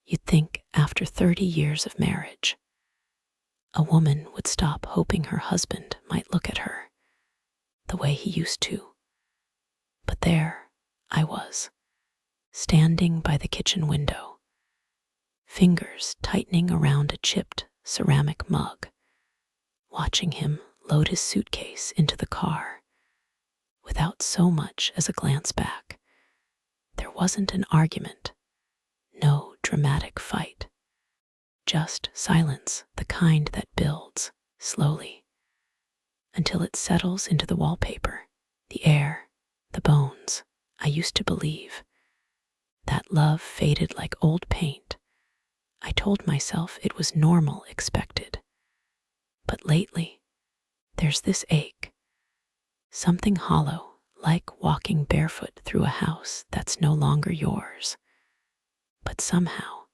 You'd think after 30 years of marriage, a woman would stop hoping her husband might look at her the way he used to. But there I was, standing by the kitchen window, fingers tightening around a chipped ceramic mug, watching him load his suitcase into the car without so much as a glance back. There wasn't an argument, no dramatic fight, just silence, the kind that builds slowly until it settles into the wallpaper, the air, the bones. I used to believe that love faded like old paint. I told myself it was normal, expected. But lately, there's this ache, something hollow, like walking barefoot through a house that's no longer yours. But somehow,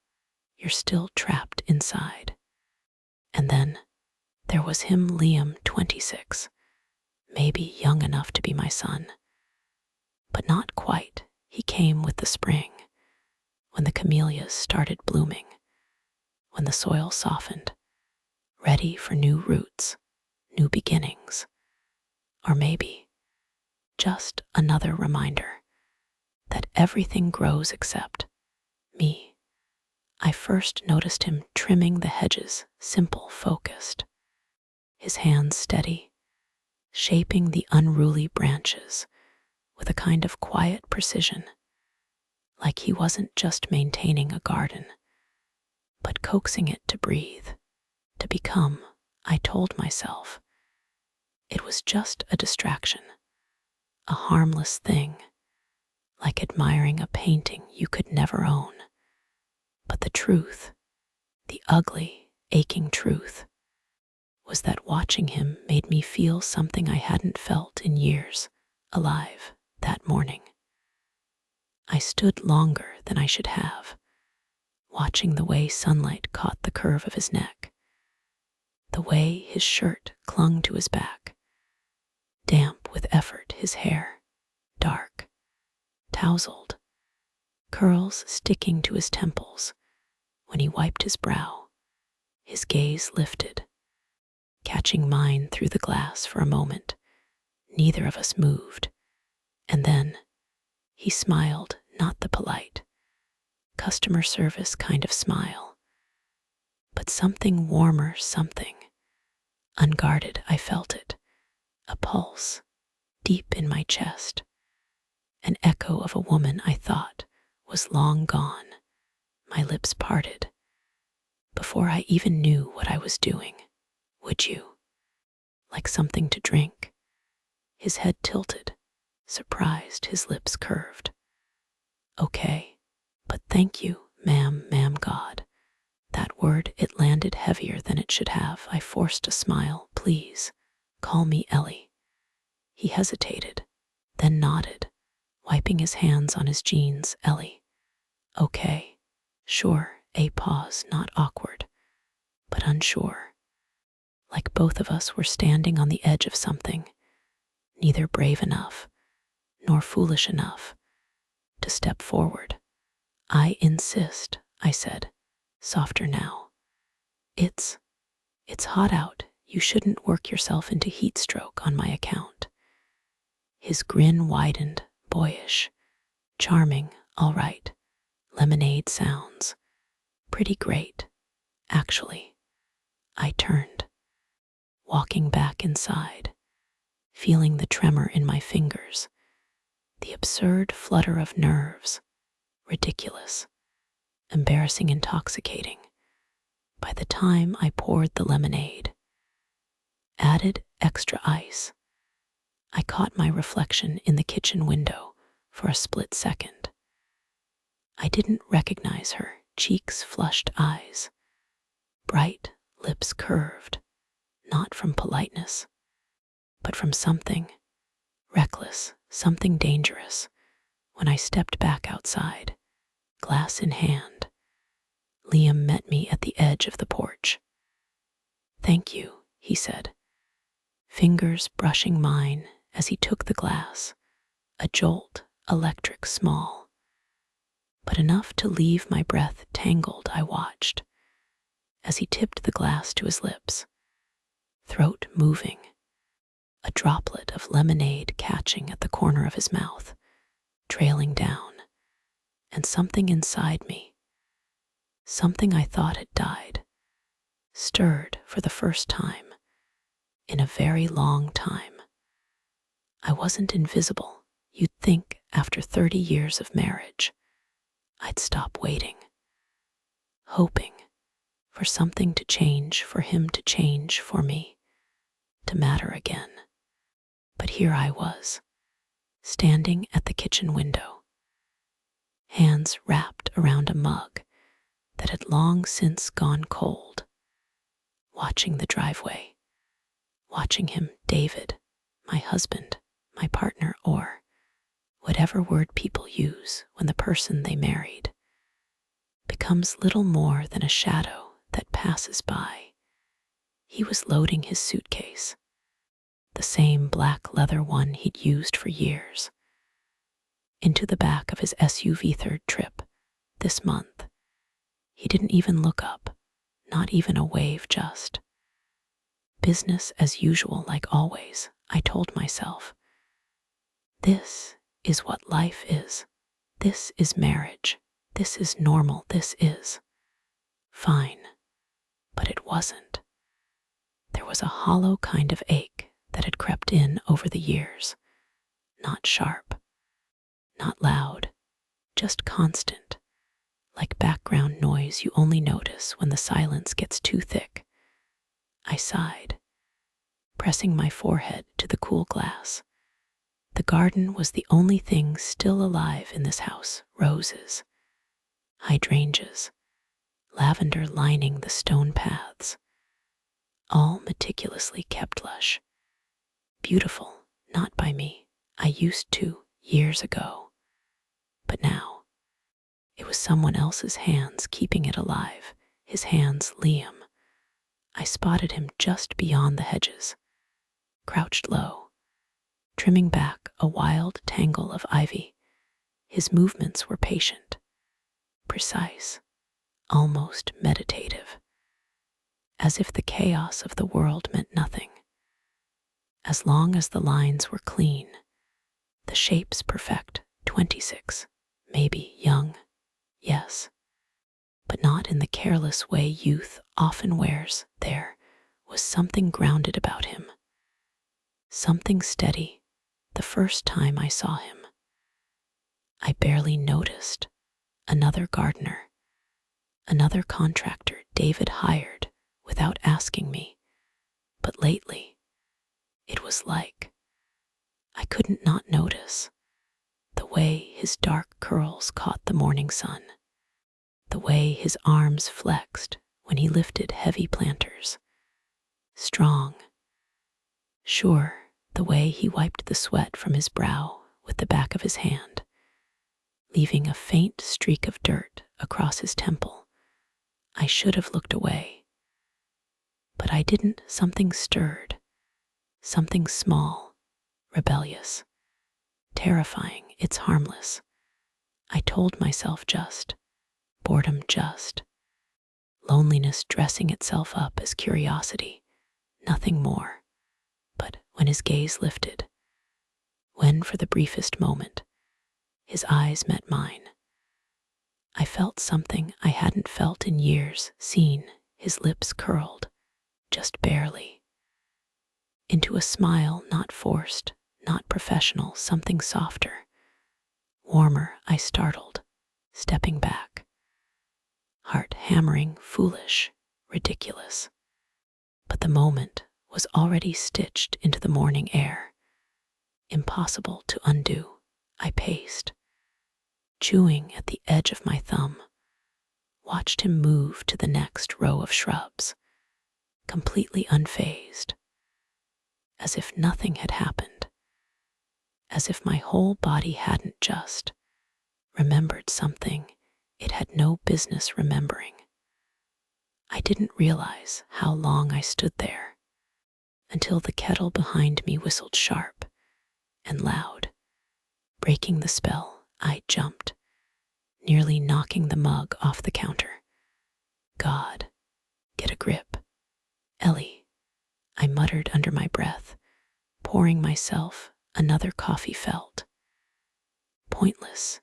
you're still trapped inside. And then there was him, Liam, 26, maybe young enough to be my son. But not quite. He came with the spring, when the camellias started blooming, when the soil softened, ready for new roots, new beginnings. Or maybe just another reminder that everything grows except me. I first noticed him trimming the hedges, simple, focused, his hands steady, shaping the unruly branches with a kind of quiet precision, like he wasn't just maintaining a garden, but coaxing it to breathe, to become. I told myself it was just a distraction, a harmless thing, like admiring a painting you could never own. But the truth, the ugly, aching truth, was that watching him made me feel something I hadn't felt in years, alive. That morning, I stood longer than I should have, watching the way sunlight caught the curve of his neck, the way his shirt clung to his back, damp with effort, his hair, dark, tousled, curls sticking to his temples. When he wiped his brow, his gaze lifted, catching mine through the glass for a moment. Neither of us moved. And then he smiled, not the polite, customer service kind of smile, but something warmer, something unguarded. I felt it, a pulse deep in my chest, an echo of a woman I thought was long gone. My lips parted before I even knew what I was doing. Would you like something to drink? His head tilted, surprised, his lips curved. Okay, but thank you, ma'am. God. That word, it landed heavier than it should have. I forced a smile. Please, call me Ellie. He hesitated, then nodded, wiping his hands on his jeans. Ellie. Okay, sure. A pause, not awkward, but unsure. Like both of us were standing on the edge of something, neither brave enough nor foolish enough to step forward. I insist, I said, softer now. It's hot out. You shouldn't work yourself into heat stroke on my account. His grin widened, boyish, charming. All right, lemonade sounds pretty great, actually. I turned, walking back inside, feeling the tremor in my fingers, the absurd flutter of nerves, ridiculous, embarrassing, intoxicating. By the time I poured the lemonade, added extra ice, I caught my reflection in the kitchen window for a split second. I didn't recognize her, cheeks flushed, eyes bright, lips curved, not from politeness, but from something reckless, something dangerous. When I stepped back outside, glass in hand, Liam met me at the edge of the porch. Thank you, he said, fingers brushing mine as he took the glass, a jolt, electric, small, but enough to leave my breath tangled. I watched as he tipped the glass to his lips, throat moving, a droplet of lemonade catching at the corner of his mouth, trailing down, and something inside me, something I thought had died, stirred for the first time in a very long time. I wasn't invisible. You'd think after 30 years of marriage, I'd stop waiting, hoping for something to change, for him to change, for me to matter again. But here I was, standing at the kitchen window, hands wrapped around a mug that had long since gone cold, watching the driveway, watching him, David, my husband, my partner, or whatever word people use when the person they married becomes little more than a shadow that passes by. He was loading his suitcase, the same black leather one he'd used for years, into the back of his SUV. Third trip this month. He didn't even look up, not even a wave, just business as usual, like always. I told myself, this is what life is. This is marriage. This is normal. This is fine. But it wasn't. There was a hollow kind of ache that had crept in over the years. Not sharp, not loud, just constant, like background noise you only notice when the silence gets too thick. I sighed, pressing my forehead to the cool glass. The garden was the only thing still alive in this house. Roses, hydrangeas, lavender lining the stone paths, all meticulously kept lush. Beautiful, not by me. I used to years ago. But now, it was someone else's hands keeping it alive. His hands, Liam. I spotted him just beyond the hedges, crouched low, trimming back a wild tangle of ivy. His movements were patient, precise, almost meditative, as if the chaos of the world meant nothing. As long as the lines were clean, the shapes perfect. 26, maybe young, yes, but not in the careless way youth often wears. There was something grounded about him, something steady. The first time I saw him, I barely noticed. Another gardener, another contractor David hired without asking me. But lately, it was like I couldn't not notice. The way his dark curls caught the morning sun, the way his arms flexed when he lifted heavy planters, strong, sure, the way he wiped the sweat from his brow with the back of his hand, leaving a faint streak of dirt across his temple. I should have looked away, but I didn't. Something stirred, something small, rebellious, terrifying. It's harmless, I told myself, just boredom, just loneliness dressing itself up as curiosity, nothing more. But when his gaze lifted, when for the briefest moment his eyes met mine, I felt something I hadn't felt in years. Seen. His lips curled, just barely, into a smile, not forced, not professional, something softer, warmer. I startled, stepping back, heart hammering, foolish, ridiculous. But the moment was already stitched into the morning air, impossible to undo. I paced, chewing at the edge of my thumb, watched him move to the next row of shrubs, completely unfazed, as if nothing had happened, as if my whole body hadn't just remembered something it had no business remembering. I didn't realize how long I stood there until the kettle behind me whistled sharp and loud, breaking the spell. I jumped, nearly knocking the mug off the counter. God, get a grip. Ellie, I muttered under my breath, pouring myself another coffee felt. Pointless.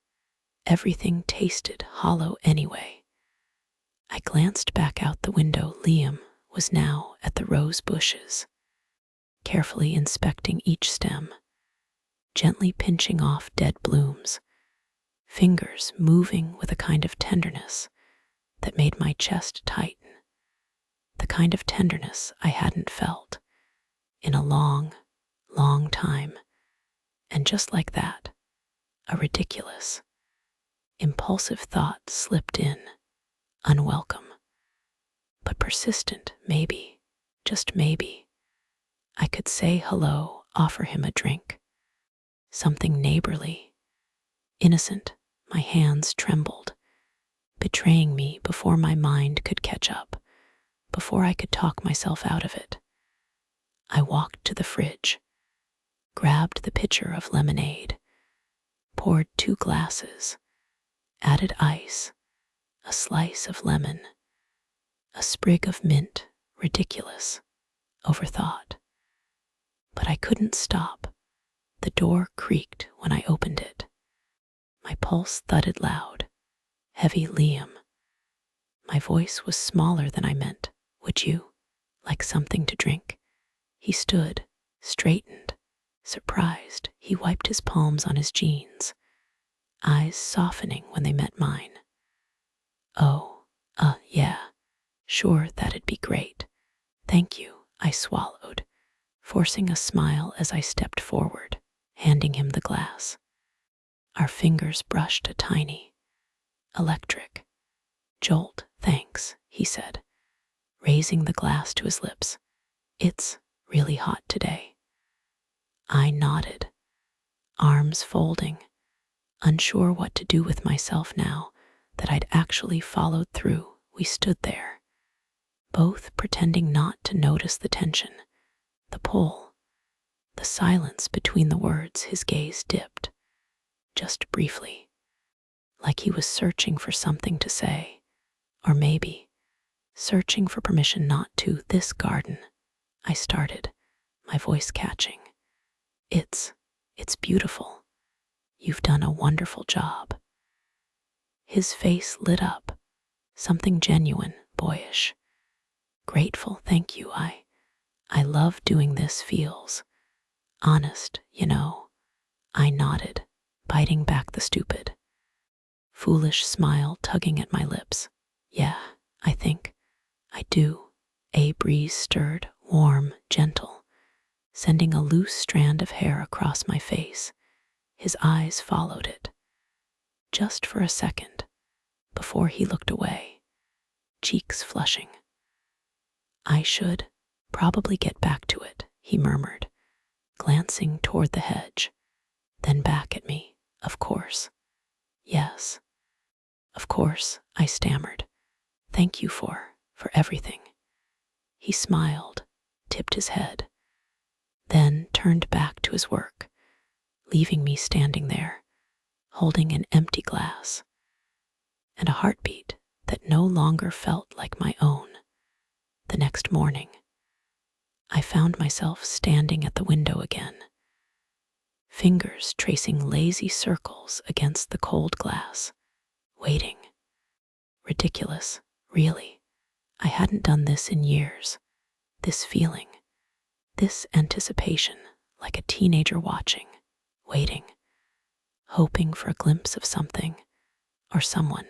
Everything tasted hollow anyway. I glanced back out the window. Liam was now at the rose bushes, carefully inspecting each stem, gently pinching off dead blooms, fingers moving with a kind of tenderness that made my chest tighten, the kind of tenderness I hadn't felt in a long, long time. And just like that, a ridiculous, impulsive thought slipped in, unwelcome, but persistent. Maybe, just maybe, I could say hello, offer him a drink, something neighborly, innocent. My hands trembled, betraying me before my mind could catch up, before I could talk myself out of it. I walked to the fridge, grabbed the pitcher of lemonade, poured 2 glasses, added ice, a slice of lemon, a sprig of mint. Ridiculous, overthought. But I couldn't stop. The door creaked when I opened it. My pulse thudded loud, heavy. Liam. My voice was smaller than I meant. Would you like something to drink? He stood, straightened, surprised. He wiped his palms on his jeans, eyes softening when they met mine. Oh, yeah, sure, that'd be great. Thank you, I swallowed, forcing a smile as I stepped forward, handing him the glass. Our fingers brushed a tiny, electric jolt. Thanks, he said, raising the glass to his lips. It's really hot today. I nodded, arms folding, unsure what to do with myself now that I'd actually followed through. We stood there, both pretending not to notice the tension, the pull, the silence between the words. His gaze dipped, just briefly, like he was searching for something to say, or maybe searching for permission not to. This garden, I started, my voice catching. It's beautiful. You've done a wonderful job. His face lit up, something genuine, boyish. Grateful, thank you. I love doing this. Feels honest, you know. I nodded, biting back the stupid, foolish smile tugging at my lips. Yeah, I think I do. A breeze stirred, warm, gentle, sending a loose strand of hair across my face. His eyes followed it, just for a second, before he looked away, cheeks flushing. I should probably get back to it, he murmured, glancing toward the hedge, then back at me. Of course. Yes. Of course, I stammered. Thank you for everything. He smiled, tipped his head, then turned back to his work, leaving me standing there, holding an empty glass and a heartbeat that no longer felt like my own. The next morning, I found myself standing at the window again, fingers tracing lazy circles against the cold glass, waiting. Ridiculous, really. I hadn't done this in years. This feeling, this anticipation, like a teenager watching, waiting, hoping for a glimpse of something or someone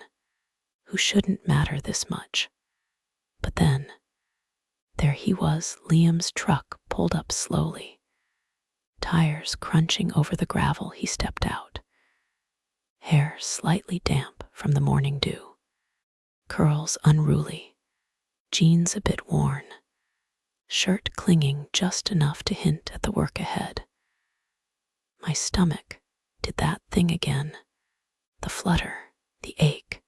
who shouldn't matter this much. But then, there he was. Liam's truck pulled up slowly, tires crunching over the gravel. He stepped out, hair slightly damp from the morning dew, curls unruly, jeans a bit worn, shirt clinging just enough to hint at the work ahead. My stomach did that thing again, the flutter, the ache,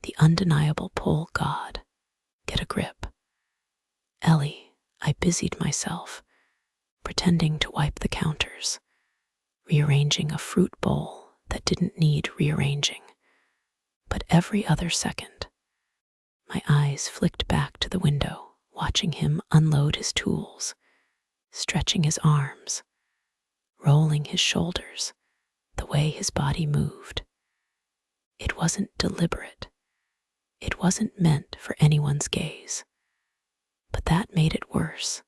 the undeniable pull. God, get a grip. Ellie, I busied myself, pretending to wipe the counters, rearranging a fruit bowl that didn't need rearranging, But every other second, my eyes flicked back to the window, watching him unload his tools, stretching his arms, rolling his shoulders, the way his body moved. It wasn't deliberate. It wasn't meant for anyone's gaze. But that made it worse,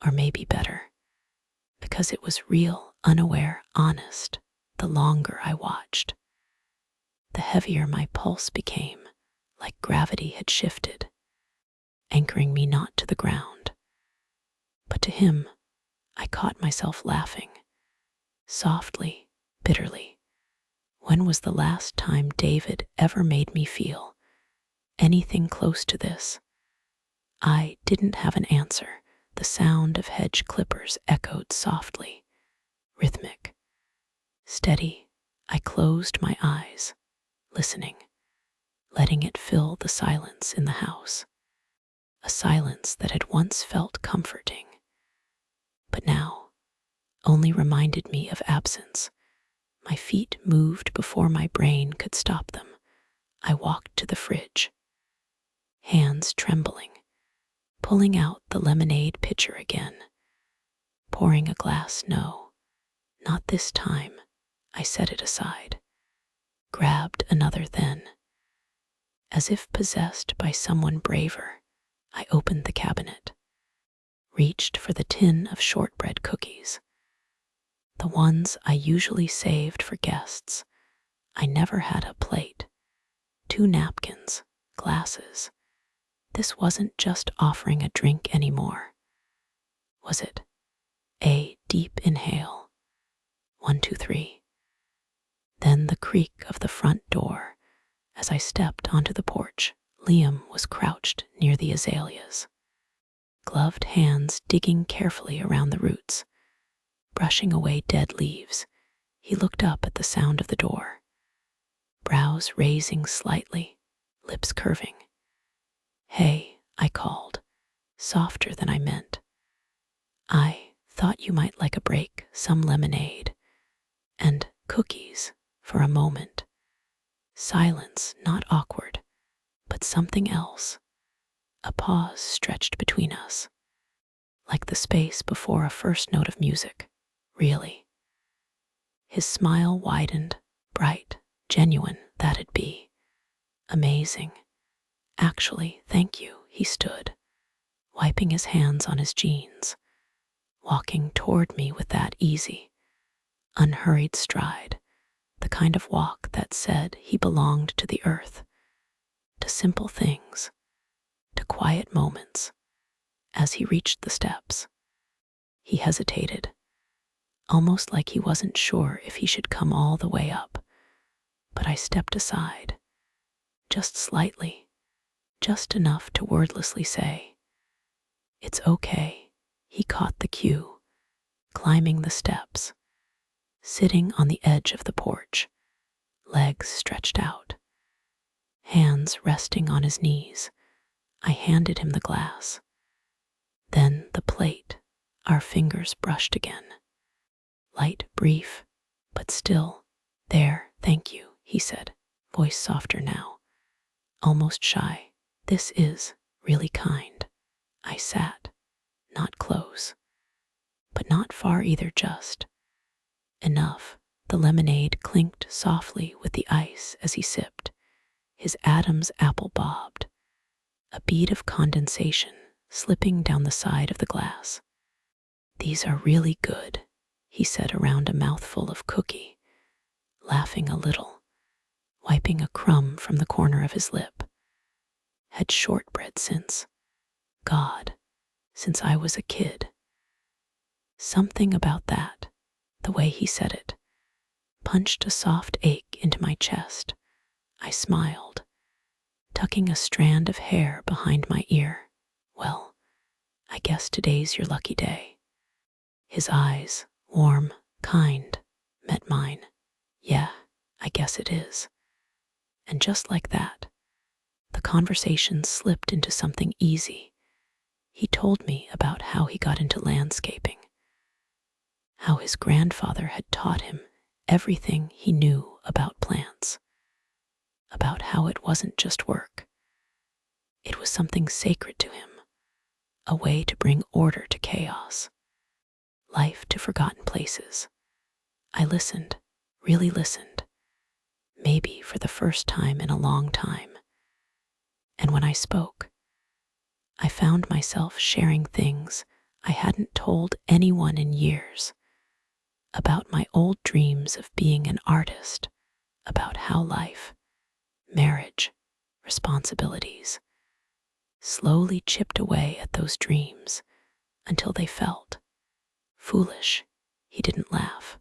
or maybe better, because it was real, unaware, honest. The longer I watched, the heavier my pulse became, like gravity had shifted, anchoring me not to the ground, but to him. I caught myself laughing, softly, bitterly. When was the last time David ever made me feel anything close to this? I didn't have an answer. The sound of hedge clippers echoed softly, rhythmic, steady. I closed my eyes, listening, letting it fill the silence in the house. A silence that had once felt comforting, but now only reminded me of absence. My feet moved before my brain could stop them. I walked to the fridge, hands trembling, pulling out the lemonade pitcher again, pouring a glass. No, not this time. I set it aside, grabbed another then. As if possessed by someone braver, I opened the cabinet, reached for the tin of shortbread cookies, the ones I usually saved for guests. I never had a plate, 2 napkins, glasses. This wasn't just offering a drink anymore, was it? A deep inhale. 1, 2, 3. Then the creak of the front door. As I stepped onto the porch, Liam was crouched near the azaleas, gloved hands digging carefully around the roots, brushing away dead leaves. He looked up at the sound of the door, brows raising slightly, lips curving. "Hey," I called, softer than I meant. "I thought you might like a break, some lemonade, and cookies." For a moment, silence, not awkward, but something else. A pause stretched between us, like the space before a first note of music. Really. His smile widened, bright, genuine. That'd be amazing. "Actually, thank you." He stood, wiping his hands on his jeans, walking toward me with that easy, unhurried stride, the kind of walk that said he belonged to the earth, to simple things, to quiet moments. As he reached the steps, he hesitated, almost like he wasn't sure if he should come all the way up. But I stepped aside, just slightly, just enough to wordlessly say, "It's okay." He caught the cue, climbing the steps, sitting on the edge of the porch, legs stretched out, hands resting on his knees. I handed him the glass, then the plate. Our fingers brushed again. Light, brief, but still. "There, thank you," he said, voice softer now, almost shy. "This is really kind." I sat, not close, but not far either, just enough. The lemonade clinked softly with the ice as he sipped. His Adam's apple bobbed, a bead of condensation slipping down the side of the glass. "These are really good," he said around a mouthful of cookie, laughing a little, wiping a crumb from the corner of his lip. "Had shortbread since, God, since I was a kid." Something about that, the way he said it, punched a soft ache into my chest. I smiled, tucking a strand of hair behind my ear. "Well, I guess today's your lucky day." His eyes, warm, kind, met mine. "Yeah, I guess it is." And just like that, the conversation slipped into something easy. He told me about how he got into landscaping, how his grandfather had taught him everything he knew about plants. about how it wasn't just work. It was something sacred to him, a way to bring order to chaos, life to forgotten places. I listened, really listened, maybe for the first time in a long time. And when I spoke, I found myself sharing things I hadn't told anyone in years, about my old dreams of being an artist, about how life, marriage, responsibilities slowly chipped away at those dreams until they felt foolish. He didn't laugh,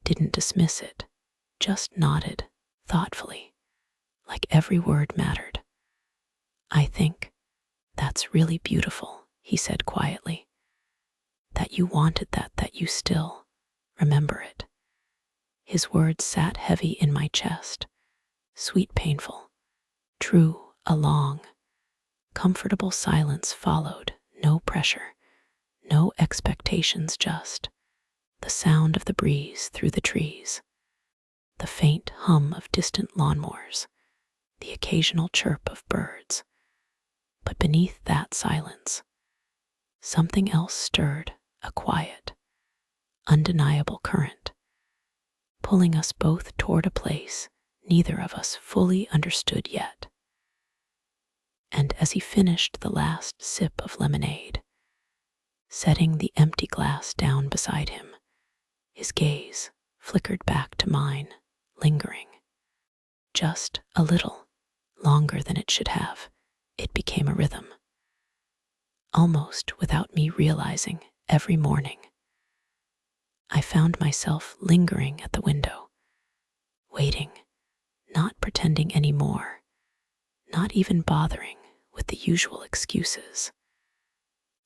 didn't dismiss it, just nodded thoughtfully, like every word mattered. I think that's really beautiful, he said quietly. That you wanted that you still remember it. His words sat heavy in my chest, sweet, painful, true. A long, comfortable silence followed, no pressure, no expectations, just the sound of the breeze through the trees, the faint hum of distant lawnmowers, the occasional chirp of birds. But beneath that silence, something else stirred, a quiet, undeniable current, pulling us both toward a place neither of us fully understood yet. And as he finished the last sip of lemonade, setting the empty glass down beside him, his gaze flickered back to mine, lingering. Just a little, longer than it should have, it became a rhythm. Almost without me realizing, every morning, I found myself lingering at the window, waiting, not pretending anymore, not even bothering with the usual excuses,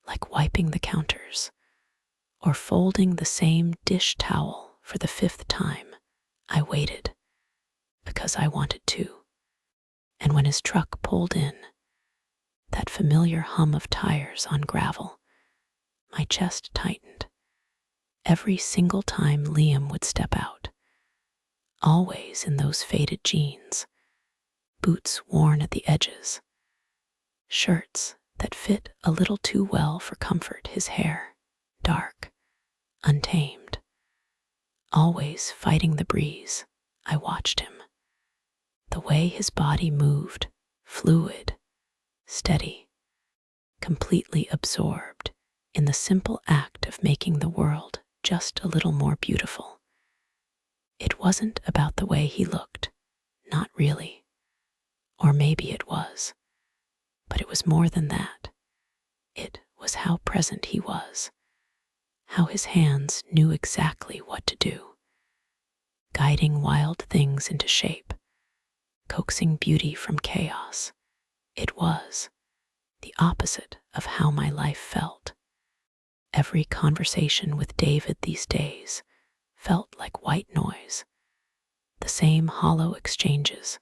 like wiping the counters or folding the same dish towel for the 5th time. I waited because I wanted to. And when his truck pulled in, that familiar hum of tires on gravel, my chest tightened. Every single time Liam would step out, always in those faded jeans, boots worn at the edges, shirts that fit a little too well for comfort, his hair dark, untamed, always fighting the breeze. I watched him. The way his body moved, fluid, steady, completely absorbed in the simple act of making the world just a little more beautiful. It wasn't about the way he looked, not really. Or maybe it was, but it was more than that. It was how present he was, how his hands knew exactly what to do, guiding wild things into shape, coaxing beauty from chaos. It was the opposite of how my life felt. Every conversation with David these days felt like white noise, the same hollow exchanges,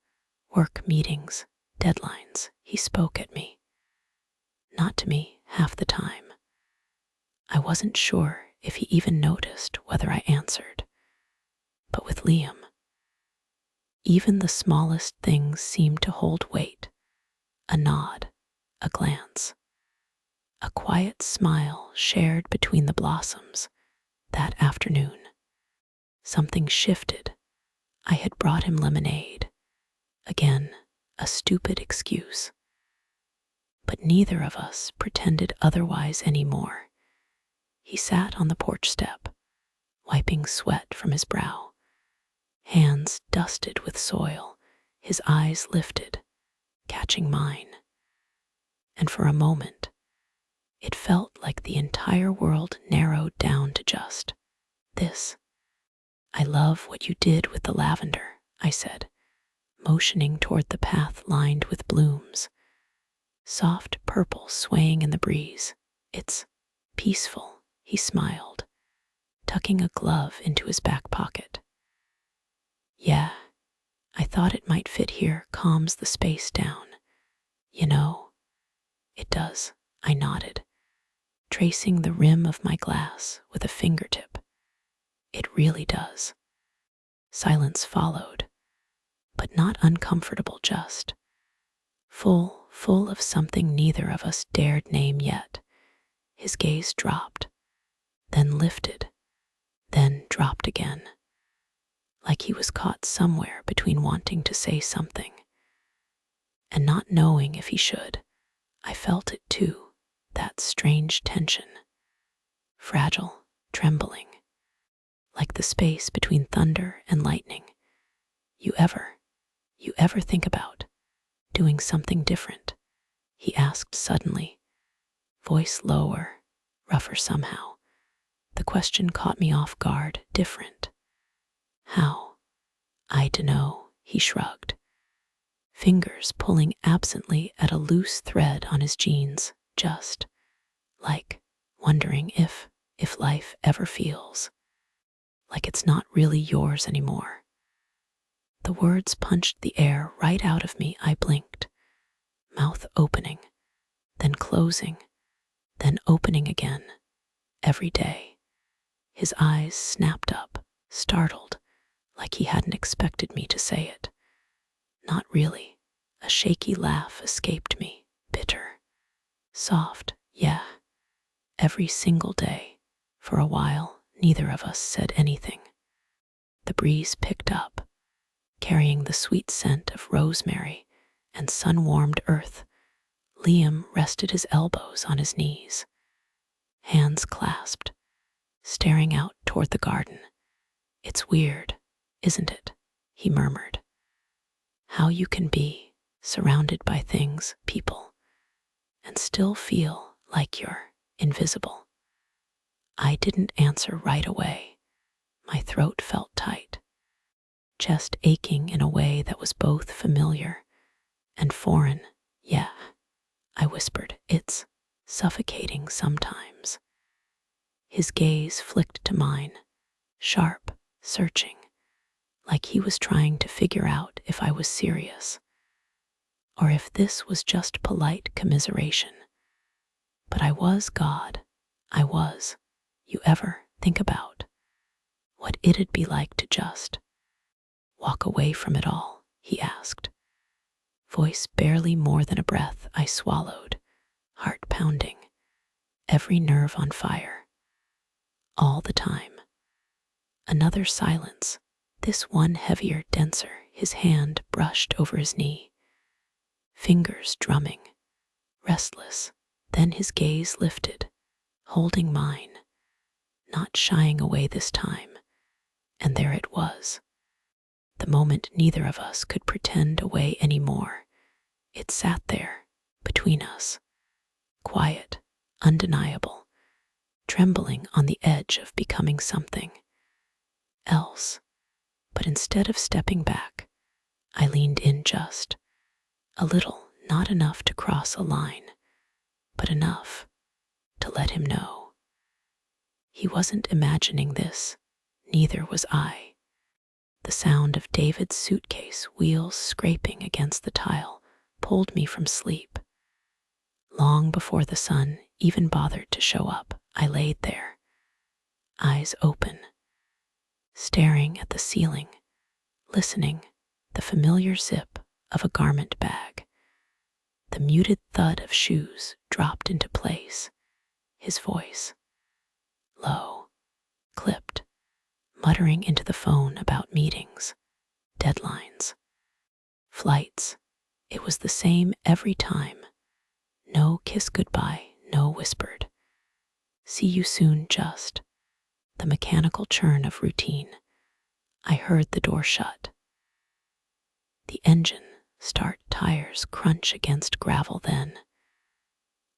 work meetings, deadlines. He spoke at me, not to me half the time. I wasn't sure if he even noticed whether I answered. But with Liam, even the smallest things seemed to hold weight. A nod, a glance, a quiet smile shared between the blossoms. That afternoon, something shifted. I had brought him lemonade. Again, a stupid excuse. But neither of us pretended otherwise anymore. He sat on the porch step, wiping sweat from his brow, hands dusted with soil, his eyes lifted, catching mine. And for a moment, it felt like the entire world narrowed down to just this. I love what you did with the lavender, I said, motioning toward the path lined with blooms, soft purple swaying in the breeze. It's peaceful, he smiled, tucking a glove into his back pocket. Yeah, I thought it might fit here, calms the space down. You know, it does, I nodded, tracing the rim of my glass with a fingertip. It really does. Silence followed, but not uncomfortable, just full of something neither of us dared name yet. His gaze dropped, then lifted, then dropped again, like he was caught somewhere between wanting to say something and not knowing if he should. I felt it too, that strange tension, fragile, trembling, like the space between thunder and lightning. You ever think about doing something different? He asked suddenly, voice lower, rougher somehow. The question caught me off guard. Different. How? I dunno, he shrugged, fingers pulling absently at a loose thread on his jeans, just like wondering if life ever feels like it's not really yours anymore. The words punched the air right out of me. I blinked, mouth opening, then closing, then opening again. Every day. His eyes snapped up, startled, like he hadn't expected me to say it. Not really. A shaky laugh escaped me, bitter, soft, yeah. Every single day. For a while, neither of us said anything. The breeze picked up, carrying the sweet scent of rosemary and sun-warmed earth. Liam rested his elbows on his knees, hands clasped, staring out toward the garden. It's weird, isn't it? He murmured. How you can be surrounded by things, people, and still feel like you're invisible. I didn't answer right away. My throat felt tight, chest aching in a way that was both familiar and foreign. Yeah, I whispered, it's suffocating sometimes. His gaze flicked to mine, sharp, searching, like he was trying to figure out if I was serious, or if this was just polite commiseration. But I was God. I was. You ever think about what it'd be like to just walk away from it all? He asked, voice barely more than a breath. I swallowed, heart pounding, every nerve on fire. All the time. Another silence, this one heavier, denser. His hand brushed over his knee, fingers drumming, restless. Then his gaze lifted, holding mine, not shying away this time. And there it was, the moment neither of us could pretend away anymore. It sat there, between us, quiet, undeniable, trembling on the edge of becoming something else. But instead of stepping back, I leaned in just a little, not enough to cross a line, but enough to let him know. He wasn't imagining this, neither was I. The sound of David's suitcase wheels scraping against the tile pulled me from sleep. Long before the sun even bothered to show up, I laid there, eyes open, staring at the ceiling, listening, the familiar zip of a garment bag, the muted thud of shoes dropped into place, his voice, low, clipped, muttering into the phone about meetings, deadlines, flights. It was the same every time. No kiss goodbye, no whispered see you soon, just the mechanical churn of routine. I heard the door shut, the engine start, tires crunch against gravel, then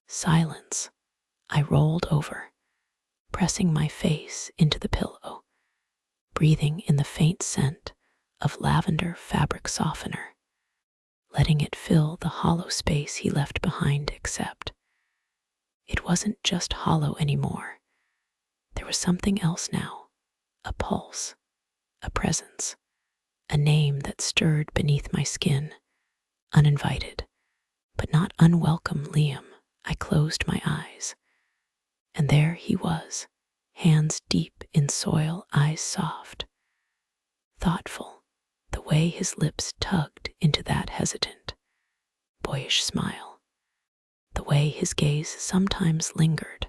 silence. I rolled over, pressing my face into the pillow, breathing in the faint scent of lavender fabric softener, letting it fill the hollow space he left behind. Except it wasn't just hollow anymore. There was something else now, a pulse, a presence, a name that stirred beneath my skin, uninvited, but not unwelcome. Liam. I closed my eyes, and there he was, hands deep in soil, eyes soft, thoughtful, the way his lips tugged into that hesitant, boyish smile, the way his gaze sometimes lingered,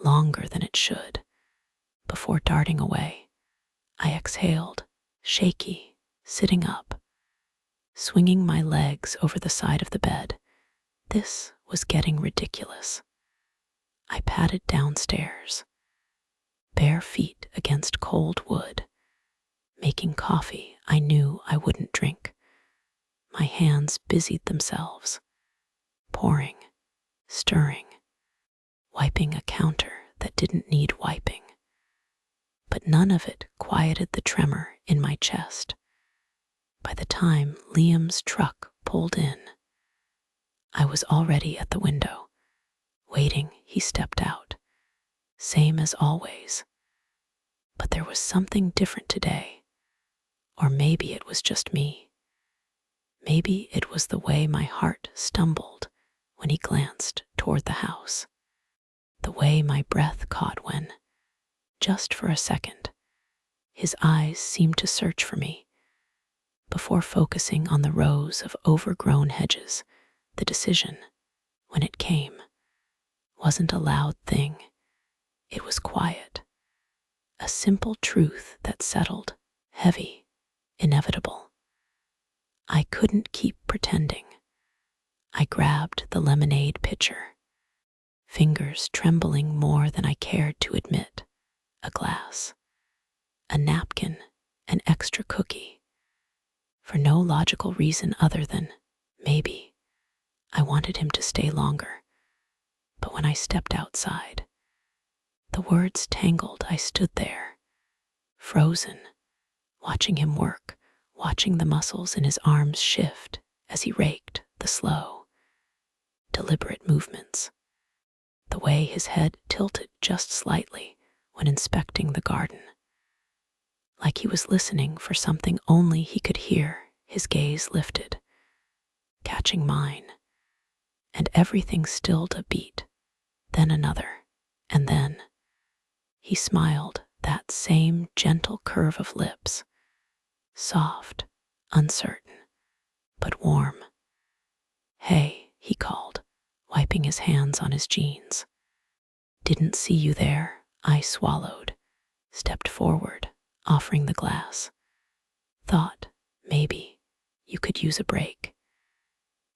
longer than it should, before darting away. I exhaled, shaky, sitting up, swinging my legs over the side of the bed. This was getting ridiculous. I padded downstairs, bare feet against cold wood, making coffee I knew I wouldn't drink. My hands busied themselves, pouring, stirring, wiping a counter that didn't need wiping. But none of it quieted the tremor in my chest. By the time Liam's truck pulled in, I was already at the window, waiting. He stepped out, same as always. But there was something different today. Or maybe it was just me. Maybe it was the way my heart stumbled when he glanced toward the house. The way my breath caught when, just for a second, his eyes seemed to search for me, before focusing on the rows of overgrown hedges. The decision, when it came, wasn't a loud thing. It was quiet. A simple truth that settled, heavy, inevitable. I couldn't keep pretending. I grabbed the lemonade pitcher, fingers trembling more than I cared to admit. A glass, a napkin, an extra cookie. For no logical reason other than, maybe, I wanted him to stay longer. But when I stepped outside, the words tangled. I stood there, frozen, watching him work, watching the muscles in his arms shift as he raked, the slow, deliberate movements, the way his head tilted just slightly when inspecting the garden, like he was listening for something only he could hear. His gaze lifted, catching mine, and everything stilled a beat, then another, and then he smiled, that same gentle curve of lips, soft, uncertain, but warm. "Hey," he called, wiping his hands on his jeans. "Didn't see you there." I swallowed, stepped forward, offering the glass. Thought, maybe, you could use a break.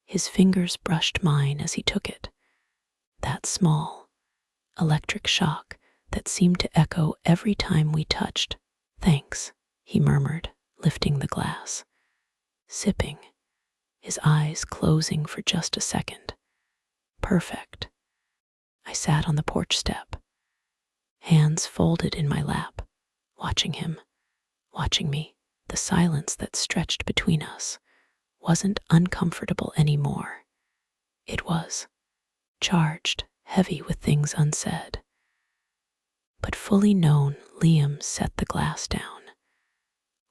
His fingers brushed mine as he took it. That small, electric shock that seemed to echo every time we touched. "Thanks," he murmured, lifting the glass, sipping, his eyes closing for just a second. "Perfect." I sat on the porch step, hands folded in my lap, watching him, watching me. The silence that stretched between us wasn't uncomfortable anymore. It was charged, heavy with things unsaid. But fully known, Liam set the glass down,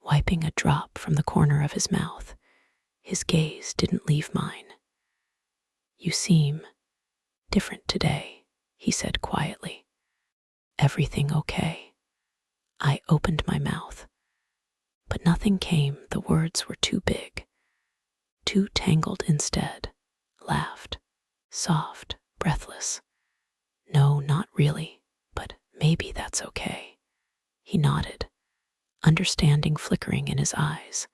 wiping a drop from the corner of his mouth. His gaze didn't leave mine. "You seem different today," he said quietly. "Everything okay?" I opened my mouth, but nothing came. The words were too big, too tangled. Instead, laughed, soft, breathless. "No, not really, but maybe that's okay." He nodded, understanding flickering in his eyes,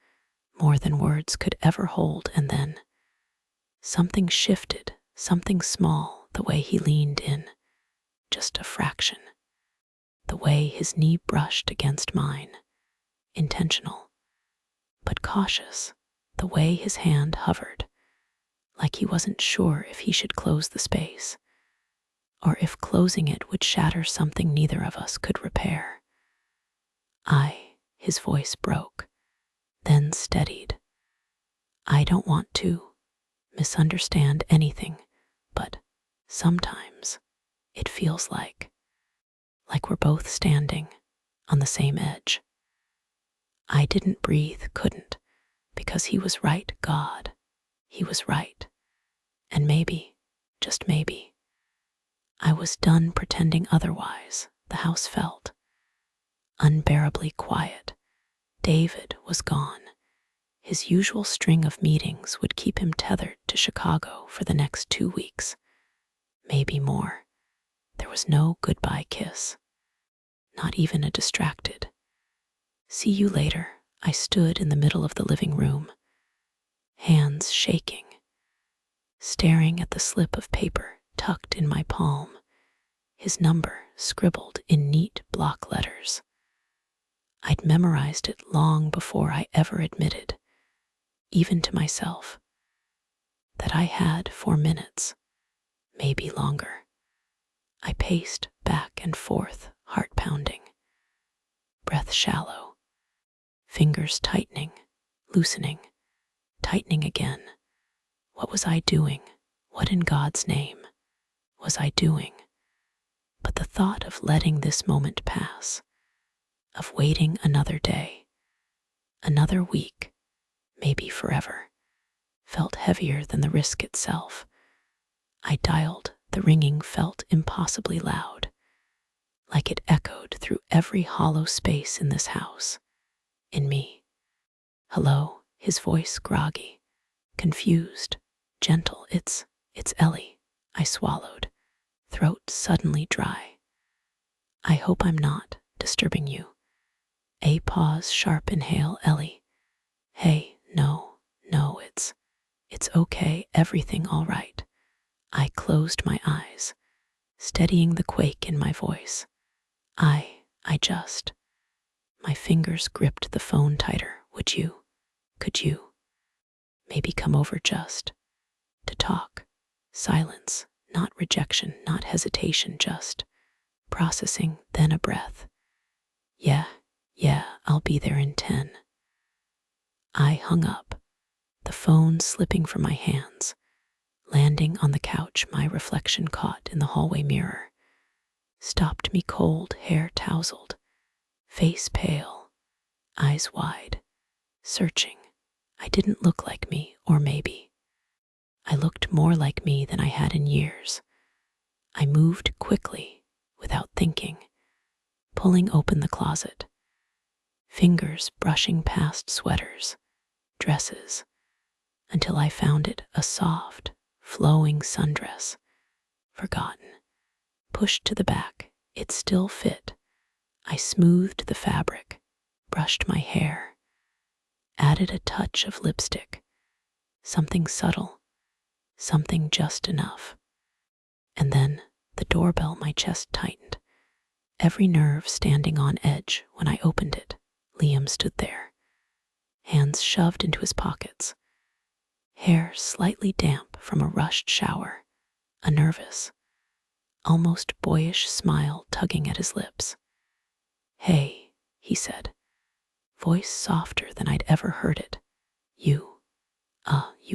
more than words could ever hold. And then something shifted, something small, the way he leaned in, just a fraction, the way his knee brushed against mine, intentional, but cautious, the way his hand hovered, like he wasn't sure if he should close the space, or if closing it would shatter something neither of us could repair. His voice broke, then steadied. "I don't want to misunderstand anything, but sometimes it feels like we're both standing on the same edge." I didn't breathe, couldn't, because he was right. God, he was right. And maybe, just maybe, I was done pretending otherwise. The house felt unbearably quiet. David was gone, His usual string of meetings would keep him tethered to Chicago for the next 2 weeks, maybe more. There was no goodbye kiss, not even a distracted "see you later." I stood in the middle of the living room, hands shaking, staring at the slip of paper tucked in my palm, his number scribbled in neat block letters. I'd memorized it long before I ever admitted, even to myself, that I had 4 minutes, maybe longer. I paced back and forth, heart pounding, breath shallow, fingers tightening, loosening, tightening again. What was I doing? What in God's name was I doing? But the thought of letting this moment pass, of waiting another day, another week, maybe forever, felt heavier than the risk itself. I dialed. The ringing felt impossibly loud, like it echoed through every hollow space in this house, in me. "Hello," his voice groggy, confused, gentle. It's Ellie." I swallowed, throat suddenly dry. "I hope I'm not disturbing you." A pause, sharp inhale. "Ellie." "Hey, no, it's okay, everything all right." I closed my eyes, steadying the quake in my voice. I just. My fingers gripped the phone tighter. Could you maybe come over just to talk?" Silence, not rejection, not hesitation, just processing, then a breath. Yeah, I'll be there in 10. I hung up, the phone slipping from my hands, landing on the couch. My reflection caught in the hallway mirror stopped me cold, hair tousled, face pale, eyes wide, searching. I didn't look like me, or maybe I looked more like me than I had in years. I moved quickly, without thinking, pulling open the closet, fingers brushing past sweaters, dresses, until I found it, a soft, flowing sundress, forgotten, pushed to the back. It still fit. I smoothed the fabric, brushed my hair, added a touch of lipstick, something subtle, something just enough. And then the doorbell. My chest tightened, every nerve standing on edge. When I opened it, Liam stood there, hands shoved into his pockets, hair slightly damp from a rushed shower, a nervous, almost boyish smile tugging at his lips. "Hey," he said, voice softer than I'd ever heard it. You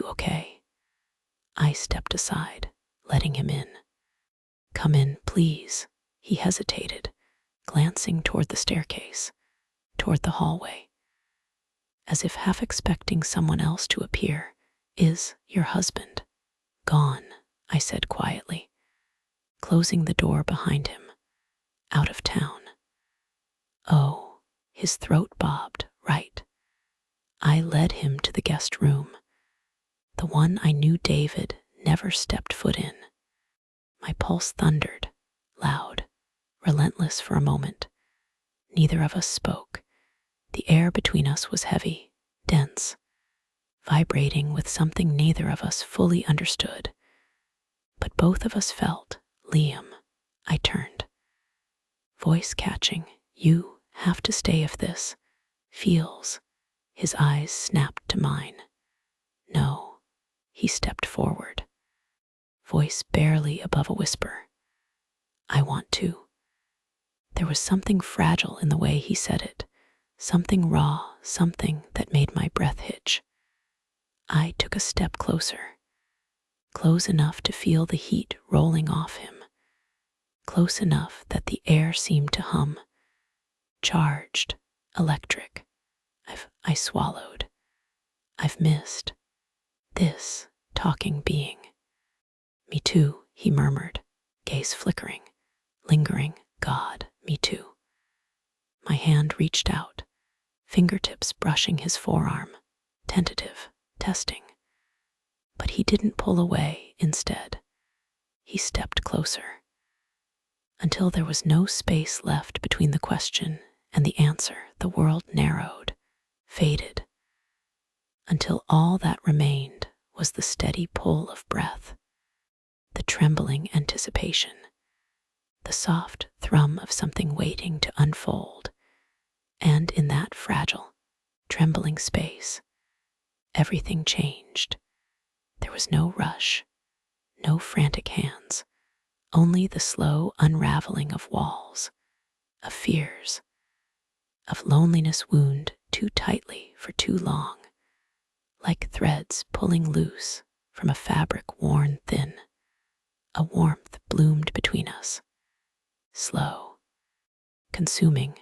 okay?" I stepped aside, letting him in. "Come in, please." He hesitated, glancing toward the staircase, toward the hallway, as if half expecting someone else to appear. "Is your husband gone?" I said quietly, closing the door behind him. "Out of town." "Oh," his throat bobbed. "Right." I led him to the guest room, the one I knew David never stepped foot in. My pulse thundered, loud, relentless. For a moment, neither of us spoke. The air between us was heavy, dense, vibrating with something neither of us fully understood. But both of us felt. "Liam." I turned, voice catching. "You have to stay if this feels." His eyes snapped to mine. "No." He stepped forward, voice barely above a whisper. "I want to." There was something fragile in the way he said it, something raw, something that made my breath hitch. I took a step closer, close enough to feel the heat rolling off him, close enough that the air seemed to hum. Charged, electric. I swallowed. "I've missed this talking being." "Me too," he murmured, gaze flickering, lingering. "God, me too." My hand reached out, fingertips brushing his forearm, tentative, testing. But he didn't pull away. Instead, he stepped closer, until there was no space left between the question and the answer. The world narrowed, faded, until all that remained was the steady pull of breath, the trembling anticipation, the soft thrum of something waiting to unfold. And in that fragile, trembling space, everything changed. There was no rush, no frantic hands, only the slow unraveling of walls, of fears, of loneliness wound too tightly for too long, like threads pulling loose from a fabric worn thin. A warmth bloomed between us, slow, consuming,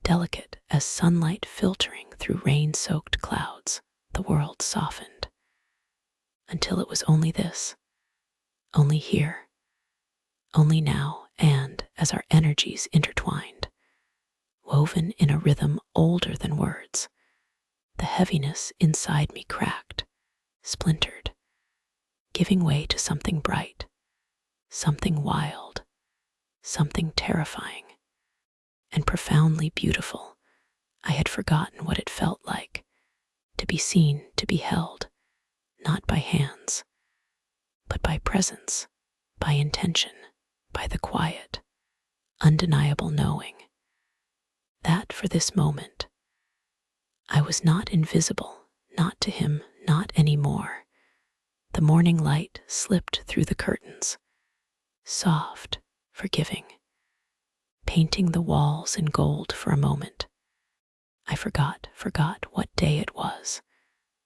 delicate as sunlight filtering through rain-soaked clouds. The world softened, until it was only this, only here, only now. And as our energies intertwined, woven in a rhythm older than words, the heaviness inside me cracked, splintered, giving way to something bright, something wild, something terrifying, and profoundly beautiful. I had forgotten what it felt like to be seen, to be held, not by hands, but by presence, by intention, by the quiet, undeniable knowing that for this moment, I was not invisible, not to him, not anymore. The morning light slipped through the curtains, soft, forgiving, painting the walls in gold for a moment. I forgot what day it was,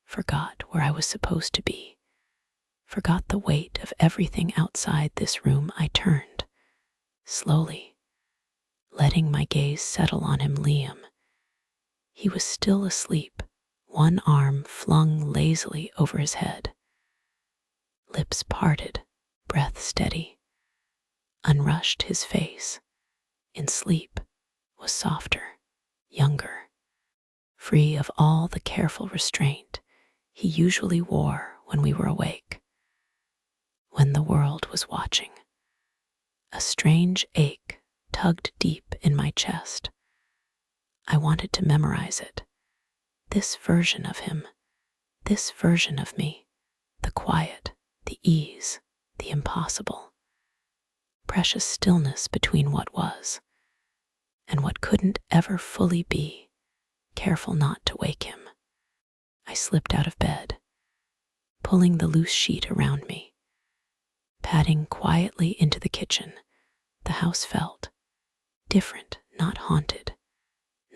forgot where I was supposed to be, forgot the weight of everything outside this room. I turned, slowly, letting my gaze settle on him. Liam. He was still asleep, one arm flung lazily over his head, lips parted, breath steady. Unrushed, his face, in sleep, was softer, younger, free of all the careful restraint he usually wore when we were awake, when the world was watching. A strange ache tugged deep in my chest. I wanted to memorize it. This version of him, this version of me, the quiet, the ease, the impossible. Precious stillness between what was and what couldn't ever fully be, careful not to wake him. I slipped out of bed, pulling the loose sheet around me, padding quietly into the kitchen. The house felt different, not haunted,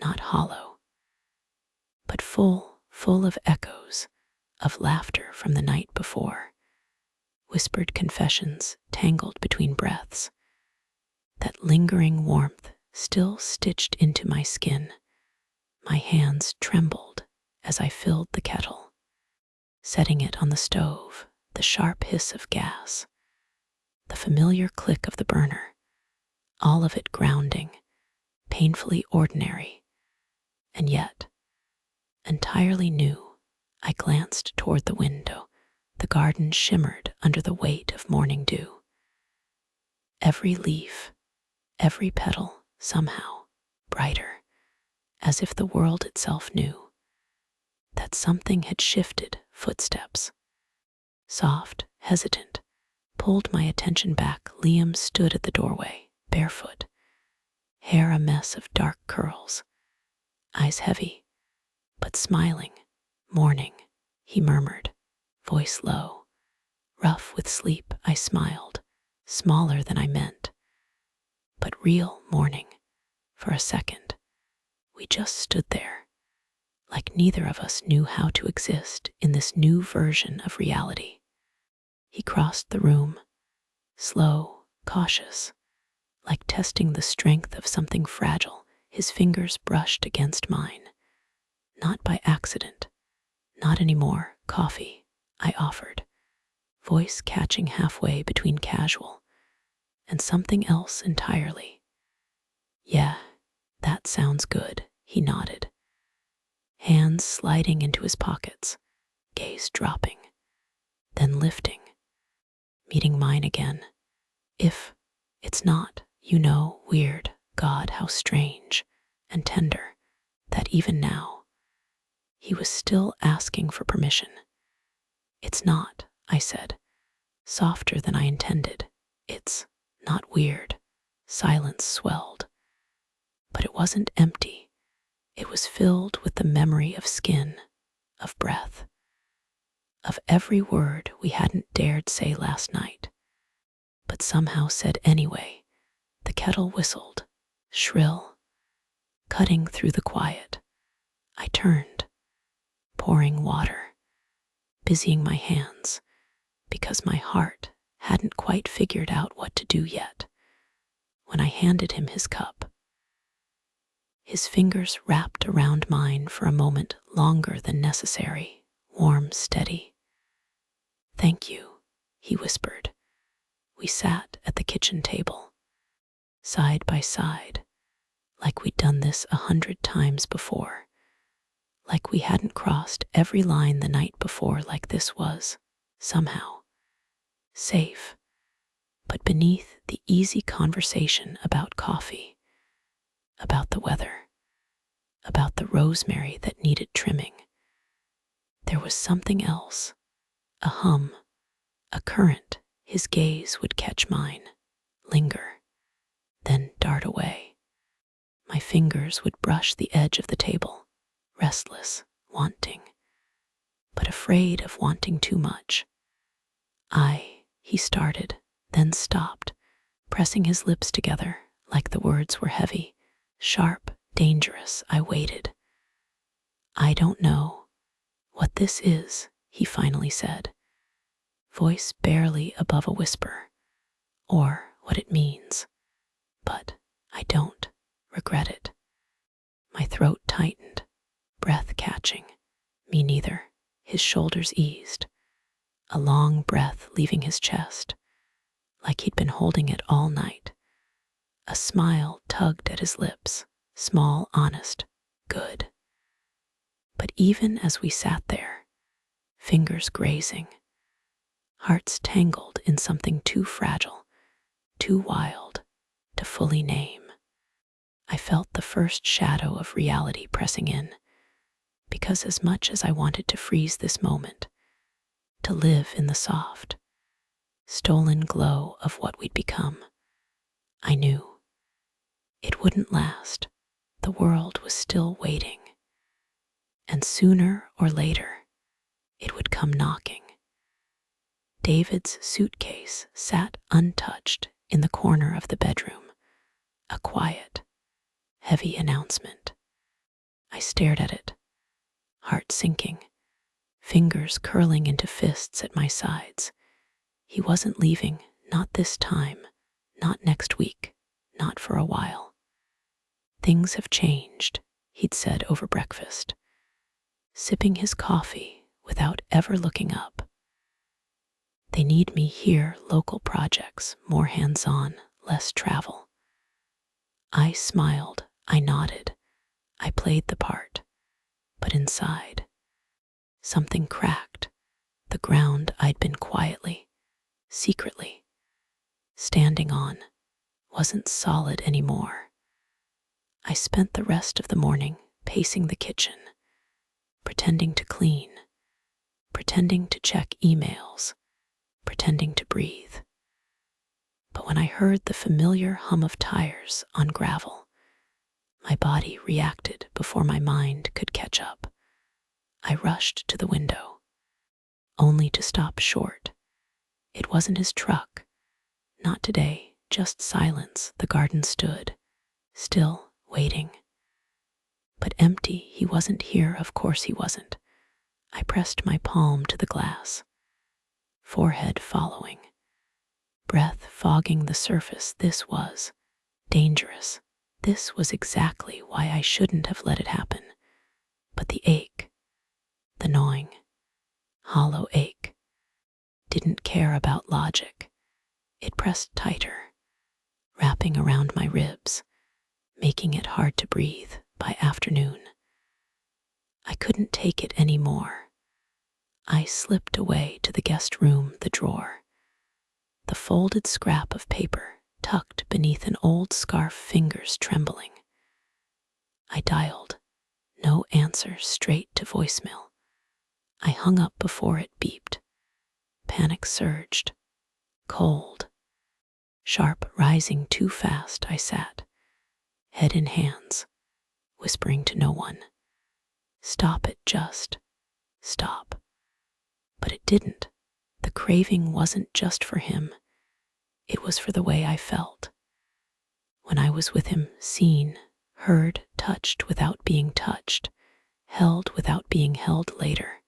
not hollow, but full of echoes, of laughter from the night before, whispered confessions tangled between breaths, that lingering warmth still stitched into my skin. My hands trembled as I filled the kettle, setting it on the stove, the sharp hiss of gas, the familiar click of the burner, all of it grounding, painfully ordinary, and yet entirely new. I glanced toward the window. The garden shimmered under the weight of morning dew. Every leaf, every petal, somehow brighter, as if the world itself knew that something had shifted. Footsteps, soft, hesitant, pulled my attention back. Liam stood at the doorway, barefoot, hair a mess of dark curls, eyes heavy, but smiling. Morning, he murmured, voice low, rough with sleep. I smiled, smaller than I meant, but real. Morning. For a second, we just stood there, like neither of us knew how to exist in this new version of reality. He crossed the room, slow, cautious, like testing the strength of something fragile. His fingers brushed against mine, not by accident, not anymore. Coffee, I offered, voice catching halfway between casual and something else entirely. Yeah, that sounds good, he nodded, hands sliding into his pockets. gaze dropping, then lifting, meeting mine again. If it's not, weird, God, how strange and tender that even now he was still asking for permission. It's not, I said, softer than I intended. It's not weird. Silence swelled. But it wasn't empty. It was filled with the memory of skin, of breath, of every word we hadn't dared say last night, but somehow said anyway. The kettle whistled, shrill, cutting through the quiet. I turned, pouring water, busying my hands, because my heart hadn't quite figured out what to do yet. When I handed him his cup, his fingers wrapped around mine for a moment longer than necessary, warm, steady. "Thank you," he whispered. We sat at the kitchen table, side by side, like we'd done this 100 times before, like we hadn't crossed every line the night before, like this was, somehow, safe. But beneath the easy conversation about coffee, about the weather, about the rosemary that needed trimming, there was something else, a hum, a current. His gaze would catch mine, linger, then dart away. My fingers would brush the edge of the table, restless, wanting, but afraid of wanting too much. He started, then stopped, pressing his lips together like the words were heavy, sharp, dangerous. I waited. "I don't know what this is," he finally said, voice barely above a whisper, "or what it means, but I don't regret it." My throat tightened, breath catching. Me neither. His shoulders eased, a long breath leaving his chest, like he'd been holding it all night. A smile tugged at his lips, small, honest, good. But even as we sat there, fingers grazing, hearts tangled in something too fragile, too wild to fully name, I felt the first shadow of reality pressing in, because as much as I wanted to freeze this moment, to live in the soft, stolen glow of what we'd become, I knew it wouldn't last. The world was still waiting, and sooner or later, it would come knocking. David's suitcase sat untouched in the corner of the bedroom, a quiet, heavy announcement. I stared at it, heart sinking, fingers curling into fists at my sides. He wasn't leaving, not this time, not next week, not for a while. "Things have changed," he'd said over breakfast, sipping his coffee without ever looking up. "They need me here, local projects, more hands-on, less travel." I smiled, I nodded, I played the part, but inside, something cracked. The ground I'd been quietly, secretly, standing on wasn't solid anymore. I spent the rest of the morning pacing the kitchen, pretending to clean, pretending to check emails, pretending to breathe. But when I heard the familiar hum of tires on gravel, my body reacted before my mind could catch up. I rushed to the window, only to stop short. It wasn't his truck. Not today, just silence. The garden stood, still, waiting. But empty. He wasn't here, of course he wasn't. I pressed my palm to the glass, forehead following, breath fogging the surface. This was dangerous. This was exactly why I shouldn't have let it happen. But the ache, the gnawing, hollow ache, didn't care about logic. It pressed tighter, wrapping around my ribs, making it hard to breathe. By afternoon, I couldn't take it anymore. I slipped away to the guest room, the drawer, the folded scrap of paper tucked beneath an old scarf, fingers trembling. I dialed. No answer, straight to voicemail. I hung up before it beeped. Panic surged. Cold. Sharp, rising too fast, I sat, head in hands, whispering to no one. Stop it, just stop. But it didn't. The craving wasn't just for him. It was for the way I felt. When I was with him, seen, heard, touched without being touched, held without being held later.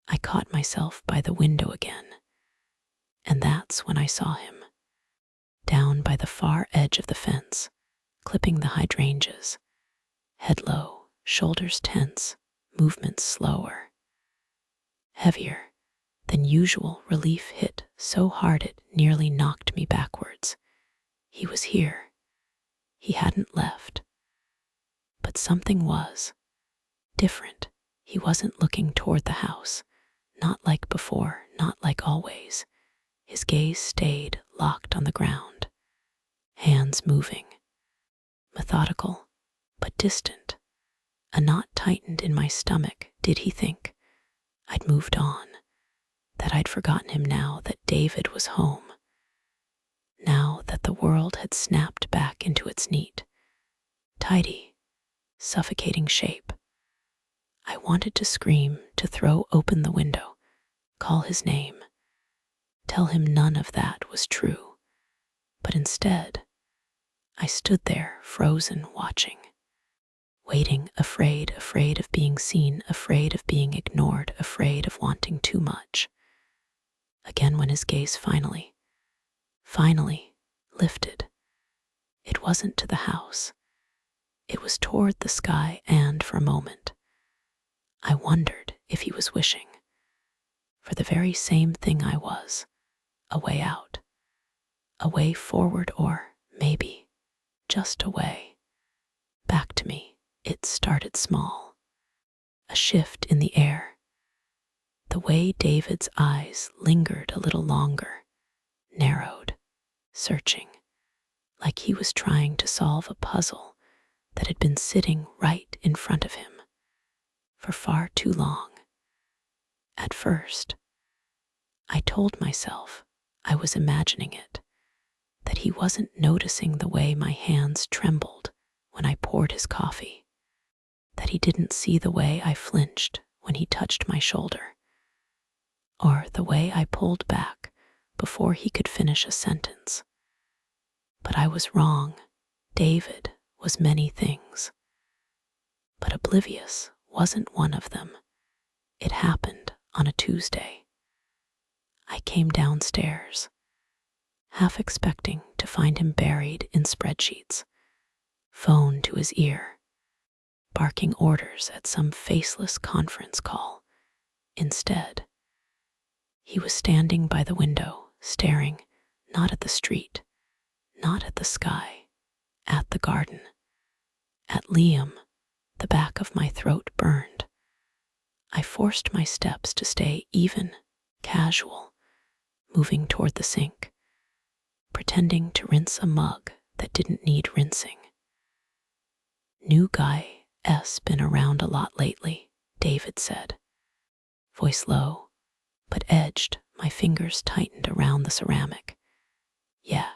I caught myself by the window again. And that's when I saw him. Down by the far edge of the fence, clipping the hydrangeas. Head low, shoulders tense, movements slower. Heavier than usual, relief hit so hard it nearly knocked me backwards. He was here. He hadn't left. But something was different. He wasn't looking toward the house, not like before, not like always. His gaze stayed locked on the ground, hands moving, methodical but distant. A knot tightened in my stomach. Did he think I'd moved on, that I'd forgotten him now that David was home, now that the world had snapped back into its neat, tidy, suffocating shape? I wanted to scream, to throw open the window, call his name, tell him none of that was true. But instead, I stood there, frozen, watching, waiting, afraid of being seen, afraid of being ignored, afraid of wanting too much. Again, when his gaze finally lifted, it wasn't to the house. It was toward the sky, and for a moment, I wondered if he was wishing for the very same thing I was, a way out, a way forward, or maybe just a way back to me. It started small, a shift in the air, the way David's eyes lingered a little longer, narrowed, searching, like he was trying to solve a puzzle that had been sitting right in front of him for far too long. At first, I told myself I was imagining it, that he wasn't noticing the way my hands trembled when I poured his coffee, that he didn't see the way I flinched when he touched my shoulder, or the way I pulled back before he could finish a sentence. But I was wrong. David was many things, but oblivious wasn't one of them. It happened on a Tuesday. I came downstairs, half expecting to find him buried in spreadsheets, phone to his ear, barking orders at some faceless conference call. Instead, he was standing by the window, staring not at the street, not at the sky, at the garden, at Liam. The back of my throat burned. I forced my steps to stay even, casual, moving toward the sink, pretending to rinse a mug that didn't need rinsing. New guy, been around a lot lately, David said, voice low, but edged. My fingers tightened around the ceramic. Yeah,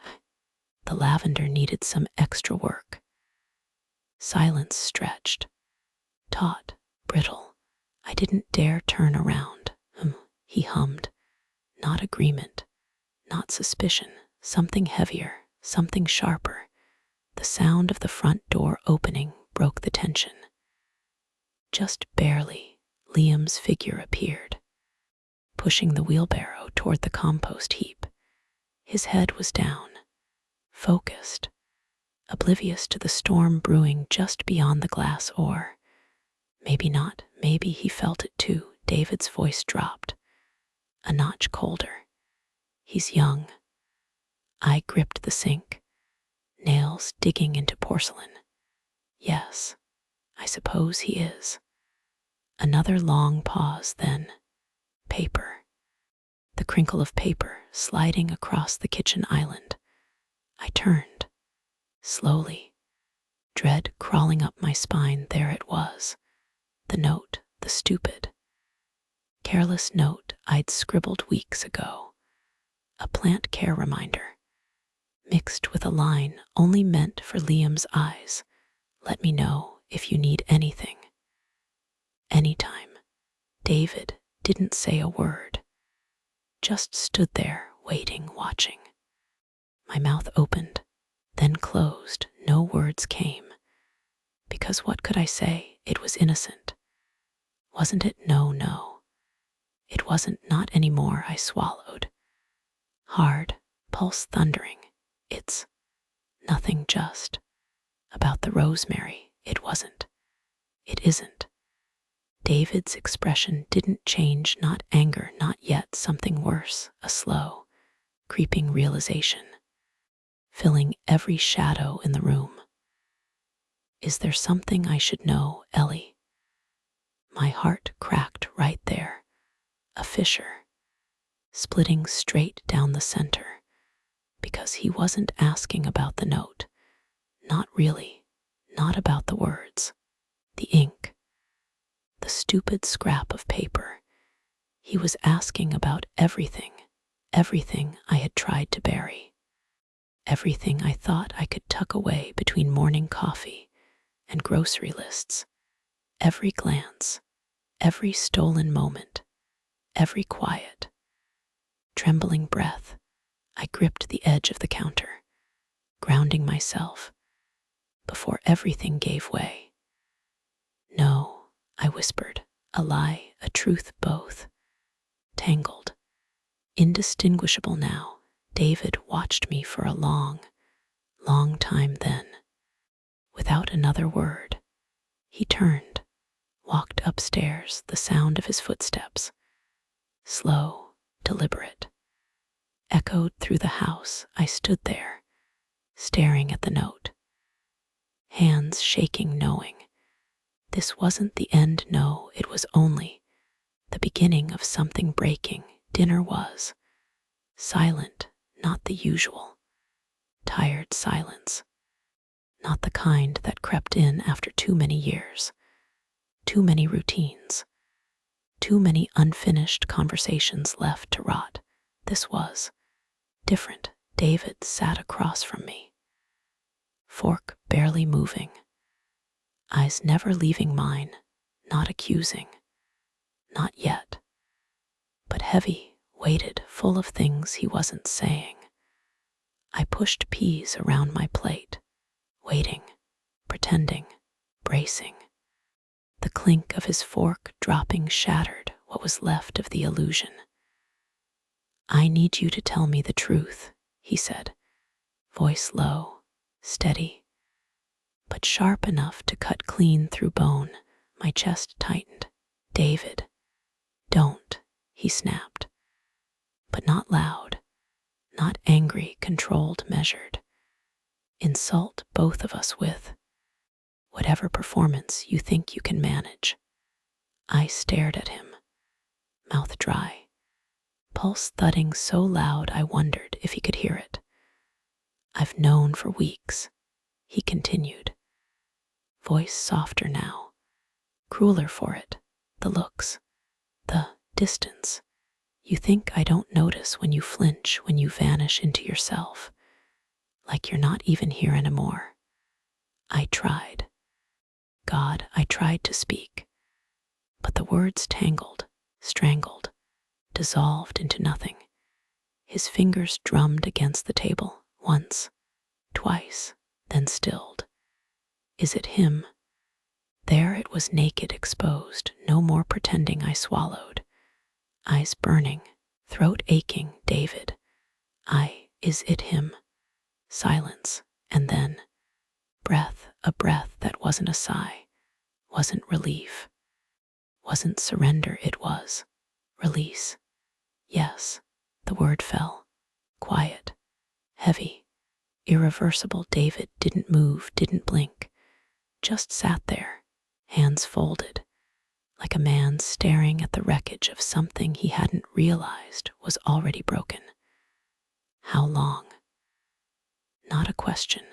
the lavender needed some extra work. Silence stretched, taut, brittle. I didn't dare turn around. He hummed. Not agreement, not suspicion, something heavier, something sharper. The sound of the front door opening broke the tension. Just barely, Liam's figure appeared, pushing the wheelbarrow toward the compost heap. His head was down, focused, oblivious to the storm brewing just beyond the glass. Or maybe not, maybe he felt it too. David's voice dropped, a notch colder. He's young. I gripped the sink, nails digging into porcelain. Yes, I suppose he is. Another long pause, then, Paper. The crinkle of paper sliding across the kitchen island. I turned, slowly, dread crawling up my spine. There it was. The note, the stupid, careless note I'd scribbled weeks ago. A plant care reminder, mixed with a line only meant for Liam's eyes. Let me know if you need anything. Anytime. David didn't say a word, just stood there, waiting, watching. My mouth opened, then closed. No words came. Because what could I say? It was innocent. Wasn't it? No, no. It wasn't. Not anymore. I swallowed. Hard, pulse thundering. It's nothing. Just about the rosemary. It wasn't. It isn't. David's expression didn't change. Not anger, not yet. Something worse. A slow, creeping realization, filling every shadow in the room. Is there something I should know, Ellie? My heart cracked right there. A fissure, splitting straight down the center. Because he wasn't asking about the note. Not really. Not about the words. The ink. The stupid scrap of paper. He was asking about everything. Everything I had tried to bury. Everything I thought I could tuck away between morning coffee and grocery lists. Every glance. Every stolen moment. Every quiet, trembling breath. I gripped the edge of the counter, grounding myself, before everything gave way. No, I whispered, a lie, a truth, both. Tangled, indistinguishable now. David watched me for a long, long time. Then, without another word, he turned, walked upstairs, the sound of his footsteps, slow, deliberate, echoed through the house. I stood there, staring at the note, hands shaking, knowing this wasn't the end. No, it was only the beginning of something breaking. Dinner was silent, not the usual, tired silence, not the kind that crept in after too many years, too many routines, too many unfinished conversations left to rot. This was different. David sat across from me, fork barely moving, eyes never leaving mine, not accusing, not yet, but heavy, weighted, full of things he wasn't saying. I pushed peas around my plate, waiting, pretending, bracing. The clink of his fork dropping shattered what was left of the illusion. I need you to tell me the truth, he said, voice low, steady, but sharp enough to cut clean through bone. My chest tightened. David, don't, he snapped, but not loud, not angry, controlled, measured. Insult both of us with whatever performance you think you can manage. I stared at him, mouth dry, pulse thudding so loud I wondered if he could hear it. I've known for weeks, he continued, voice softer now, crueler for it, the looks, the distance. You think I don't notice when you flinch, when you vanish into yourself, like you're not even here anymore. I tried. God, I tried to speak, but the words tangled, strangled, dissolved into nothing. His fingers drummed against the table, once, twice, then stilled. Is it him? There it was, naked, exposed, no more pretending. I swallowed, eyes burning, throat aching. David, is it him? Silence, and then breath, a breath that wasn't a sigh, wasn't relief, wasn't surrender, it was release. Yes, the word fell, quiet, heavy, irreversible. David didn't move, didn't blink, just sat there, hands folded, like a man staring at the wreckage of something he hadn't realized was already broken. How long? Not a question,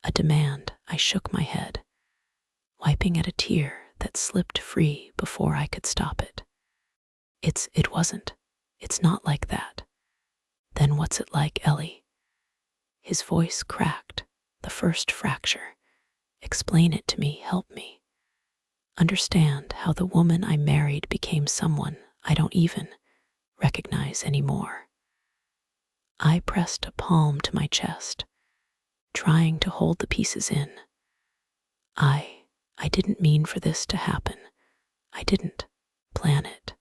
a demand. I shook my head, wiping at a tear that slipped free before I could stop it. It wasn't. It's not like that. Then what's it like, Ellie? His voice cracked, the first fracture. Explain it to me, help me. Understand how the woman I married became someone I don't even recognize anymore. I pressed a palm to my chest, trying to hold the pieces in. I didn't mean for this to happen. I didn't plan it.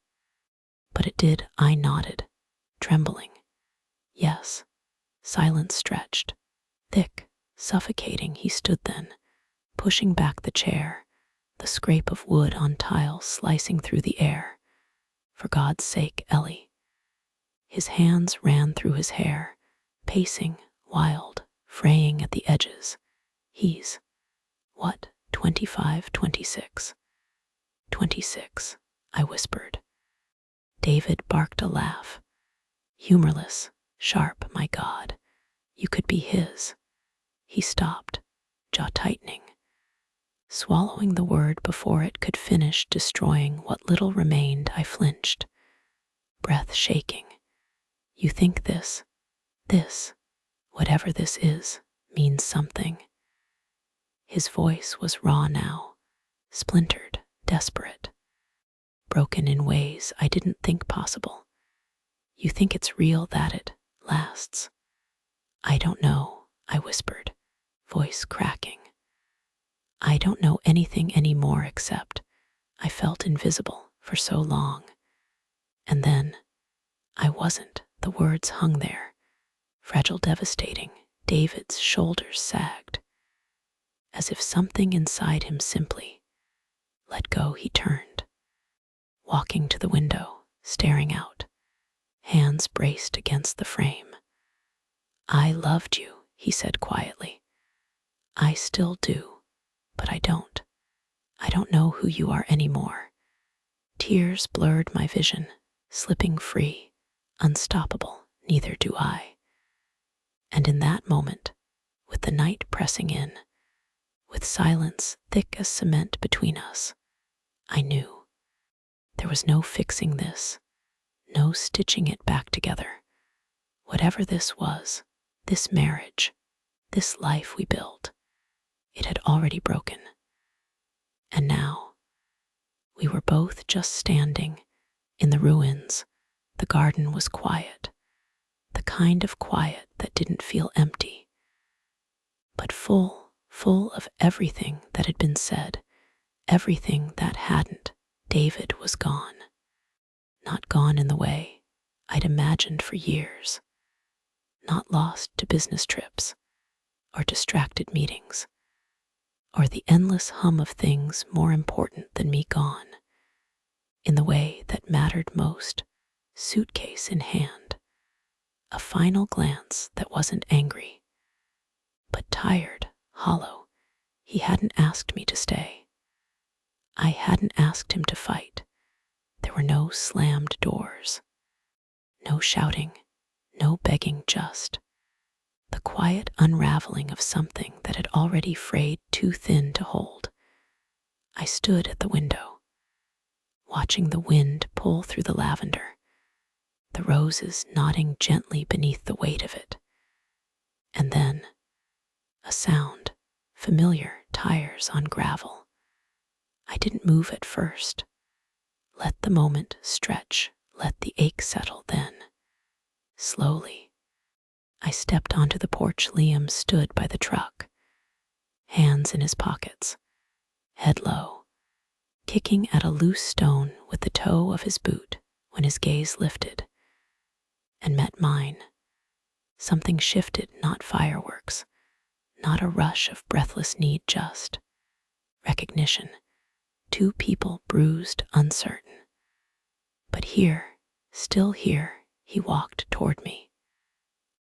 But it did. I nodded, trembling. Yes. Silence stretched. Thick, suffocating, he stood then, pushing back the chair, the scrape of wood on tiles slicing through the air. For God's sake, Ellie. His hands ran through his hair, pacing, wild, fraying at the edges. He's, what, 25, 26? 26, I whispered. David barked a laugh. Humorless, sharp, my God. You could be his. He stopped, jaw tightening, swallowing the word before it could finish destroying what little remained. I flinched, breath shaking. You think this, whatever this is, means something. His voice was raw now, splintered, desperate, broken in ways I didn't think possible. You think it's real, that it lasts? I don't know, I whispered, voice cracking. I don't know anything anymore except I felt invisible for so long. And then I wasn't. The words hung there, fragile, devastating. David's shoulders sagged, as if something inside him simply let go. He turned, walking to the window, staring out, hands braced against the frame. I loved you, he said quietly. I still do, but I don't. I don't know who you are anymore. Tears blurred my vision, slipping free, unstoppable. Neither do I. And in that moment, with the night pressing in, with silence thick as cement between us, I knew there was no fixing this, no stitching it back together. Whatever this was, this marriage, this life we built, it had already broken. And now, we were both just standing in the ruins. The garden was quiet, the kind of quiet that didn't feel empty, but full of everything that had been said, everything that hadn't. David was gone. Not gone in the way I'd imagined for years. Not lost to business trips or distracted meetings or the endless hum of things more important than me. Gone in the way that mattered most, suitcase in hand. A final glance that wasn't angry, but tired, hollow. He hadn't asked me to stay. I hadn't asked him to fight. There were no slammed doors, no shouting, no begging, just the quiet unraveling of something that had already frayed too thin to hold. I stood at the window, watching the wind pull through the lavender, the roses nodding gently beneath the weight of it. And then a sound, familiar, tires on gravel. I didn't move at first. Let the moment stretch, let the ache settle. Then, slowly, I stepped onto the porch. Liam stood by the truck, hands in his pockets, head low, kicking at a loose stone with the toe of his boot. When his gaze lifted and met mine, something shifted. Not fireworks, not a rush of breathless need, just recognition. Two people, bruised, uncertain. But here, still here, he walked toward me,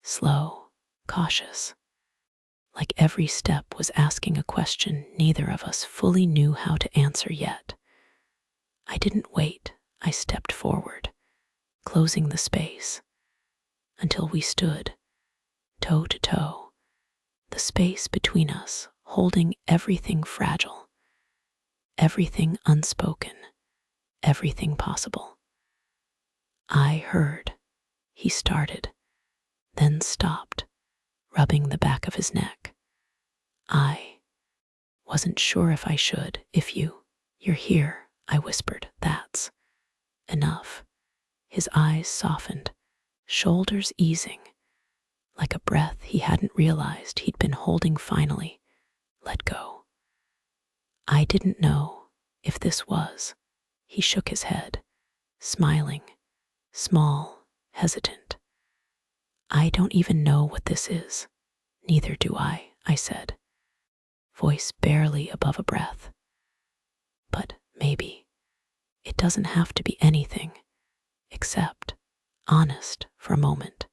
slow, cautious, like every step was asking a question neither of us fully knew how to answer yet. I didn't wait. I stepped forward, closing the space, until we stood toe to toe, the space between us holding everything fragile, everything unspoken, everything possible. I heard. He started, then stopped, rubbing the back of his neck. I wasn't sure if I should. You're here, I whispered. That's enough. His eyes softened, shoulders easing, like a breath he hadn't realized he'd been holding finally let go. I didn't know if this was. He shook his head, smiling, small, hesitant. I don't even know what this is. Neither do I said, voice barely above a breath. But maybe it doesn't have to be anything except honest for a moment.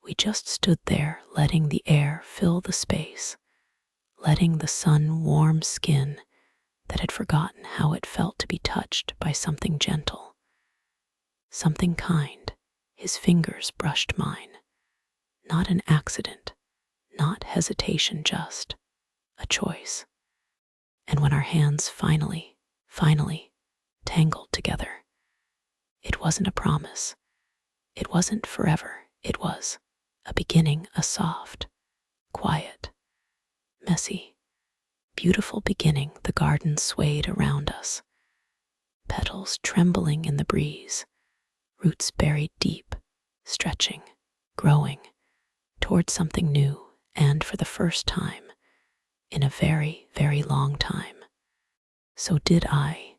We just stood there, letting the air fill the space, letting the sun warm skin that had forgotten how it felt to be touched by something gentle, something kind. His fingers brushed mine. Not an accident, not hesitation, just a choice. And when our hands finally tangled together, it wasn't a promise. It wasn't forever. It was a beginning, a soft, quiet, messy, beautiful beginning. The garden swayed around us, petals trembling in the breeze, roots buried deep, stretching, growing toward something new, and for the first time in a very, very long time, so did I.